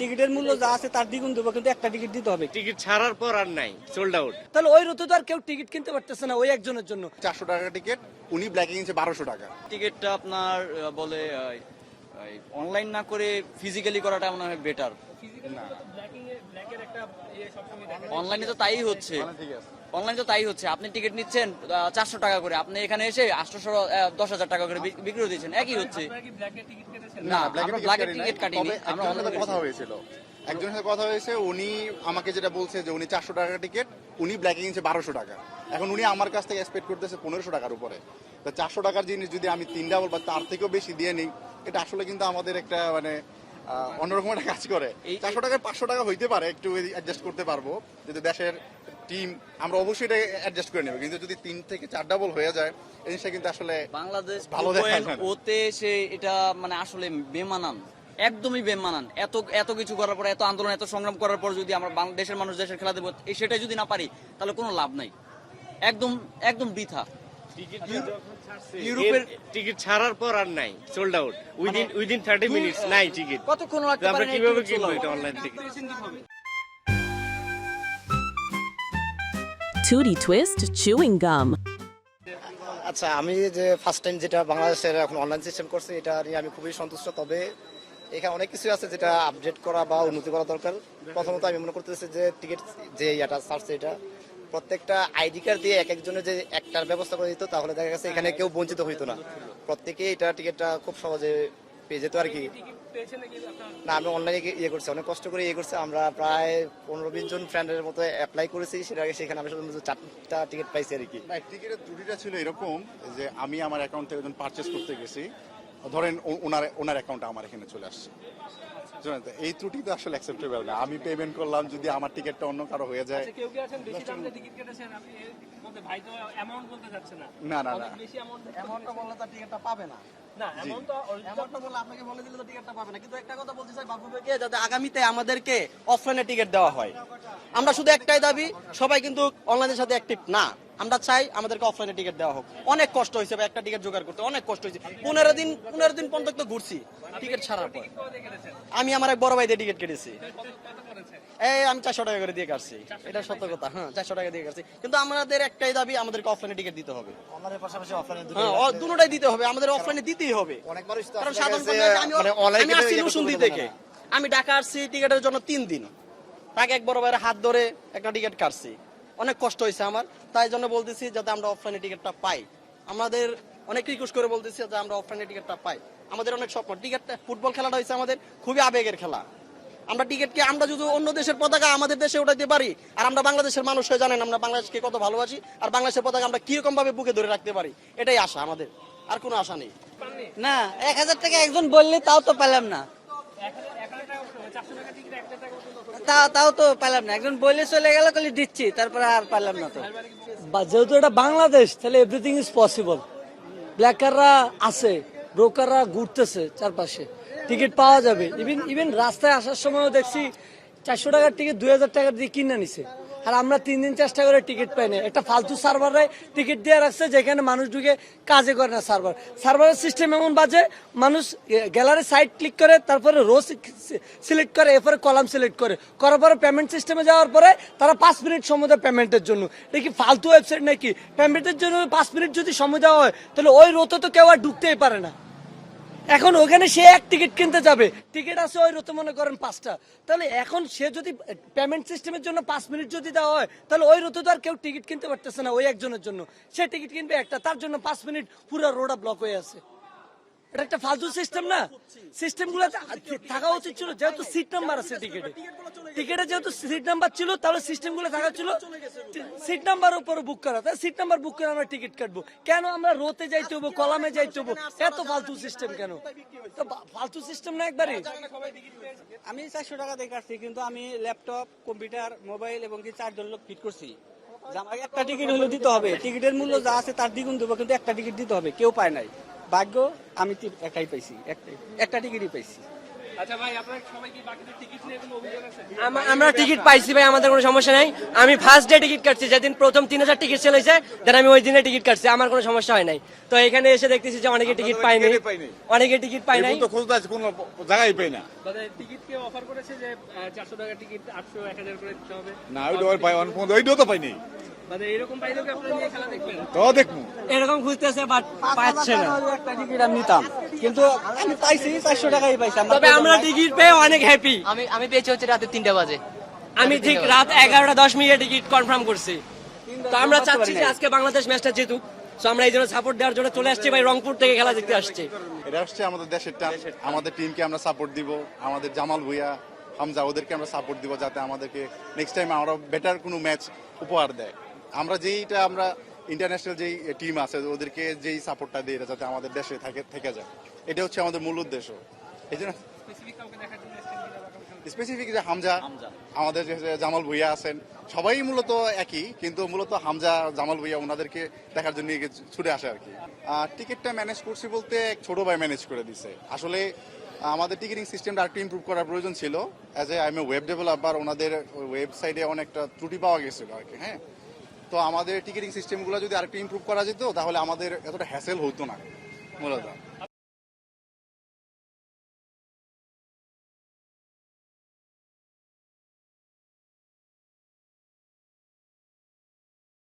টিকিটের মূল্য যা আছে তার দ্বিগুণ দেবো, কিন্তু একটা টিকিট দিতে হবে। টিকিট ছাড়ার পর আর নাই, সোল্ড আউট। তাহলে ওই রুতে তো আর কেউ টিকিট কিনতে পারতেছে না ওই একজনের জন্য। 400 টাকা টিকিট, উনি ব্ল্যাকে কিনছে 1200 টাকা। টিকিটটা আপনার বলে অনলাইন না করে ফিজিক্যালি করাটা মনে হয় বেটার। অনলাইনে তো তাই হচ্ছে, অনলাইনে তো তাই হচ্ছে। আপনি টিকিট নিচ্ছেন 400 টাকা করে, আপনি এখানে এসে 810,000 টাকা করে বিক্রি দিচ্ছেন, একই হচ্ছে। না, আমরা ব্ল্যাকের টিকিট কাটিনি, আমরা অনলাইনে কথা হয়েছিল, একজনের সাথে কথা হয়েছে, উনি আমাকে যেটা বলছে যে উনি 400 টাকা টিকিট, উনি ব্ল্যাকে কিনছে 1200 টাকা। এখন উনি আমার কাছ থেকে এক্সপেক্ট করতেছে 1500 টাকার উপরে। তা 400 টাকার জিনিস যদি আমি 3 ডাবল বা তার থেকেও বেশি দিয়ে নিই, এটা আসলে কিন্তু আমাদের একটা মানে অন্যরকম একটা কাজ করে। 400 টাকায় 500 টাকা হইতে পারে, একটু অ্যাডজাস্ট করতে পারবো যদি দেশের টিম, আমরা অবশ্যই এটা অ্যাডজাস্ট করে নেব। কিন্তু যদি 3 থেকে 4 ডাবল হয়ে যায়, এই জিনিসটা কিন্তু আসলে বাংলাদেশ ভালো দেখায় না। ওতে সে এটা মানে আসলে বেমানান, একদমই বেমানান। এত কিছু করার পর, এত আন্দোলন, এত সংগ্রাম করার পর যদি আমরা দেশের মানুষ দেশের খেলা দেবো, সেটা যদি না পারি তাহলে কোনো লাভ নাই, একদম বৃথা। ইউরোপের টিকিট ছাড়ার পর আর নাই, সোল্ড আউট। উইদিন 30 মিনিটস নাই টিকিট। কতক্ষণ লাগতে আমরা পারে কিভাবে কিনবো এটা অনলাইন থেকে? Tootie Twist chewing gum. আচ্ছা, আমি যে ফার্স্ট টাইম যেটা বাংলাদেশের এখন অনলাইন সিস্টেম করছে, এটা নিয়ে আমি খুবই সন্তুষ্ট। তবে এখানে অনেক কিছু আছে যেটা আপডেট করা বা উন্নতি করা দরকার। প্রথমত আমি মনে করতেছি যে টিকিট যে এটা ছাড়ছে, এটা প্রত্যেকটা আইডি কার্ড দিয়ে এক একজনের যে একটার ব্যবস্থা করে দিত, তাহলে দেখা গেছে এখানে কেউ বঞ্চিত হইতো না, প্রত্যেকে এটা টিকিটটা খুব সহজে পেয়ে যেত আর কি। না, আমি অনলাইনে ইয়ে করছি, অনেক কষ্ট করে ইয়ে করছি। আমরা প্রায় 15-20 জন ফ্রেন্ডের মতো অ্যাপ্লাই করেছি, সেখানে আমি শুধু 4টা টিকিট পাইছি আর কি। টিকিটের ত্রুটিটা ছিল এরকম যে আমি আমার অ্যাকাউন্ট থেকে যখন পারচেস করতে গেছি, ধরেন ওনার অ্যাকাউন্টটা আমার এখানে চলে আসছে, এই ত্রুটি তো আসলে অ্যাকসেপ্টেবল না। আমি পেমেন্ট করলাম, যদি আমার টিকিটটা অন্য কারো হয়ে যায়, কেউ কি আছেন বেশি দাম দিয়ে টিকিট কেটেছেন, আপনি এর মধ্যে ভাই তো অ্যামাউন্ট বলতে যাচ্ছে না। না বেশি অ্যামাউন্টটা বললে তার টিকিটটা পাবে না। না, অ্যামাউন্টটা বললে আপনাকে বলে দিলে তো টিকিটটা পাবে না। কিন্তু একটা কথা বলতে চাই বাবু ভাইকে, যাতে আগামীতে আমাদেরকে অফলাইনে টিকিট দেওয়া হয়। আমরা শুধু একটাই দাবি, সবাই কিন্তু অনলাইনের সাথে অ্যাক্টিভ না, আমরা চাই আমাদেরকে অফলাইনে টিকিট দেওয়া হোক। অনেক কষ্ট হয়েছে একটা টিকিট জোগাড় করতে, অনেক কষ্ট হয়েছে। 15 দিন পর্যন্ত ঘুরছি টিকিট ছাড়ার পর। আমি আমার এক বড় ভাই দিয়ে টিকিট কেটেছি, আমি 400 টাকা করে দিয়ে কাটছি, এটা সত্য কথা। হ্যাঁ, 400 টাকা দিয়ে কাটছি। কিন্তু আমাদের একটাই দাবি, আমাদেরকে অফলাইনে টিকিট দিতে হবে। আমাদের পাশাপাশি অফলাইনে দুটোটাই দিতে হবে, আমাদের অফলাইনে দিতেই হবে। কারণ সাধারণ আমি আসছি নরসিংদী থেকে, আমি ঢাকা আসছি টিকিটের জন্য 3 দিন, তাকে এক বড় ভাইয়ের হাত ধরে একটা টিকিট কাটছি, অনেক কষ্ট হয়েছে আমার। তাই জন্য বলতেছি যাতে আমরা অফলাইনে টিকিটটা পাই, আমাদের অনেক রিকোয়েস্ট করে বলতেছি যে আমরা অফলাইনে টিকিটটা পাই। আমাদের অনেক স্বপ্ন, টিকিটটা ফুটবল খেলাটা হয়েছে আমাদের খুবই আবেগের খেলা। আমরা টিকিটকে আমরা যদি অন্য দেশের পতাকা আমাদের দেশে উঠাইতে পারি, আর আমরা বাংলাদেশের মানুষ হয়ে জানেন আমরা বাংলাদেশকে কত ভালোবাসি, আর বাংলাদেশের পতাকা আমরা কিরকম ভাবে বুকে ধরে রাখতে পারি, এটাই আশা আমাদের, আর কোনো আশা নেই। না, 1000 টাকা একজন বললে তাও তো পেলাম না, তাও তো পেলাম না। একজন বললে চলে গেল, কলি দিচ্ছি, তারপরে আর পেলাম না। তো যেহেতু এটা বাংলাদেশ, তাহলে এভরিথিং ইজ পসিবল। ব্ল্যাকাররা আছে, ব্রোকাররা ঘুরতেছে চারপাশে, টিকিট পাওয়া যাবে। ইভেন রাস্তায় আসার সময়ও দেখছি 400 টাকার টিকিট 2000 টাকা দিয়ে কিনে নিছে, আর আমরা 3 দিন চেষ্টা করে টিকিট পাই না। একটা ফালতু সার্ভারে টিকিট দিয়ে রাখছে, যেখানে মানুষ ঢুকে কাজে করে না। সার্ভারের সিস্টেম এমন বাজে, মানুষ গ্যালারি সাইট ক্লিক করে, তারপরে রো সিলেক্ট করে, এরপরে কলাম সিলেক্ট করার পরে পেমেন্ট সিস্টেমে যাওয়ার পরে তারা 5 মিনিট সময় দেয় পেমেন্টের জন্য। এটা কি ফালতু ওয়েবসাইট নাকি? পেমেন্টের জন্য 5 মিনিট যদি সময় দেওয়া হয়, তাহলে ওই রোতে তো কেউ আর ঢুকতেই পারে না। এখন ওখানে সে এক টিকিট কিনতে যাবে, টিকিট আছে ওই রোতে মনে করেন 5টা, তাহলে এখন সে যদি পেমেন্ট সিস্টেমের জন্য 5 মিনিট যদি দেওয়া হয়, তাহলে ওই রোতে তো আর কেউ টিকিট কিনতে পারতেছে না ওই একজনের জন্য। সে টিকিট কিনবে একটা, তার জন্য 5 মিনিট পুরো রোডা ব্লক হয়ে আছে। এটা একটা ফালতু সিস্টেম না? সিস্টেম গুলো থাকা উচিত ছিল, যেহেতু সিট নাম্বার আছে টিকিটে যেহেতু সিট নাম্বার ছিল, তাহলে সিস্টেম গুলো থাকা ছিল সিট নাম্বার উপরে বুক করা। তাই সিট নাম্বার বুক করে আমরা টিকিট কাটবো কেন? আমরা রোতে যাইতে হবো, কলামে যাইতে হবো, এত ফালতু সিস্টেম কেন? ফালতু সিস্টেম না একবারই। আমি 400 টাকা দিয়ে কাটছি, কিন্তু আমি ল্যাপটপ, কম্পিউটার, মোবাইল এবং কি 4 জন লোক ফিট করছি। আমাকে একটা টিকিট হলে দিতে হবে, টিকিটের মূল্য যা আছে তার দ্বিগুণ দেবো, কিন্তু একটা টিকিট দিতে হবে। কেউ পায় নাই, ভাগ্য আমি একাই পাইছি, একটা টিকিটই পাইছি। আচ্ছা ভাই, আপনার সবাই কি বাকিদের টিকিট নিয়ে কোনো অভিযোগ আছে? আমরা টিকিট পাইছি ভাই, আমাদের কোনো সমস্যা নাই। আমি ফার্স্ট ডে টিকিট কাটছি, যেদিন প্রথম 3000 টিকিট সেল হয়েছে, দেন আমি ওই দিনে টিকিট কাটছি, আমার কোনো সমস্যা হয় নাই। তো এখানে এসে দেখতেছি যে অনেকে টিকিট পায়নি, অনেকে টিকিট পায় নাই। খোঁজ আছে কোনো জায়গায় পাই না। মানে টিকিট কে অফার করেছে যে 400 টাকা টিকিট 800 1000 করে দিতে হবে? না ওইটা পাই ওইটাও তো পাইনি। মানে এরকম পাইলেও কি আপনারা নিয়ে খেলা দেখবেন? তো দেখবো এরকম খুঁজতেছে বাট পাচ্ছে না। একটা টিকিট আমি নিতাম, কিন্তু আমি পাইছি 400 টাকাই পাইছি। তবে আমরা টিকিট পেয়ে অনেক হ্যাপি। আমি পেয়েছি হচ্ছে রাতে 3টা বাজে। আমি ঠিক রাত 11:10 টিকিট কনফার্ম করছি। তো আমরা চাচ্ছি যে আজকে বাংলাদেশ ম্যাচটা জিতুক। তো আমরা এই জন্য সাপোর্ট দেওয়ার জন্য চলে আসছি ভাই, রংপুর থেকে খেলা দেখতে আসছি। এটা হচ্ছে আমাদের দেশের টান, আমাদের টিমকে আমরা সাপোর্ট দিব, আমাদের জামাল ভুঁইয়া, হামজা ওদেরকে আমরা সাপোর্ট দিব, যাতে আমাদেরকে নেক্সট টাইম আমরা বেটার কোনো ম্যাচ উপহার দেয়। আমরা আমরা ইন্টারন্যাশনাল যেই টিম আছে ওদেরকে যেই সাপোর্টটা দিই, এটা যাতে আমাদের দেশে থেকে যায়, এটা হচ্ছে আমাদের মূল উদ্দেশ্য। এই জন্য স্পেসিফিক যে হামজা, আমাদের যে জামাল ভুঁইয়া আছেন, সবাই মূলত একই, কিন্তু মূলত হামজা, জামাল ভুঁইয়া ওনাদেরকে দেখার জন্য ছুটে আসে আর কি। টিকিটটা ম্যানেজ করছি বলতে এক ছোট ভাই ম্যানেজ করে দিছে। আসলে আমাদের টিকিটিং সিস্টেমটা আরেকটু ইমপ্রুভ করার প্রয়োজন ছিল। As A I M A web developer, ওনাদের ওয়েবসাইটে অনেকটা ত্রুটি পাওয়া গেছিল আর কি। হ্যাঁ, তো আমাদের টিকিটিং সিস্টেমগুলো যদি আরেকটু ইমপ্রুভ করা যেত, তাহলে আমাদের এতটা হ্যাসেল হতো না মূলত।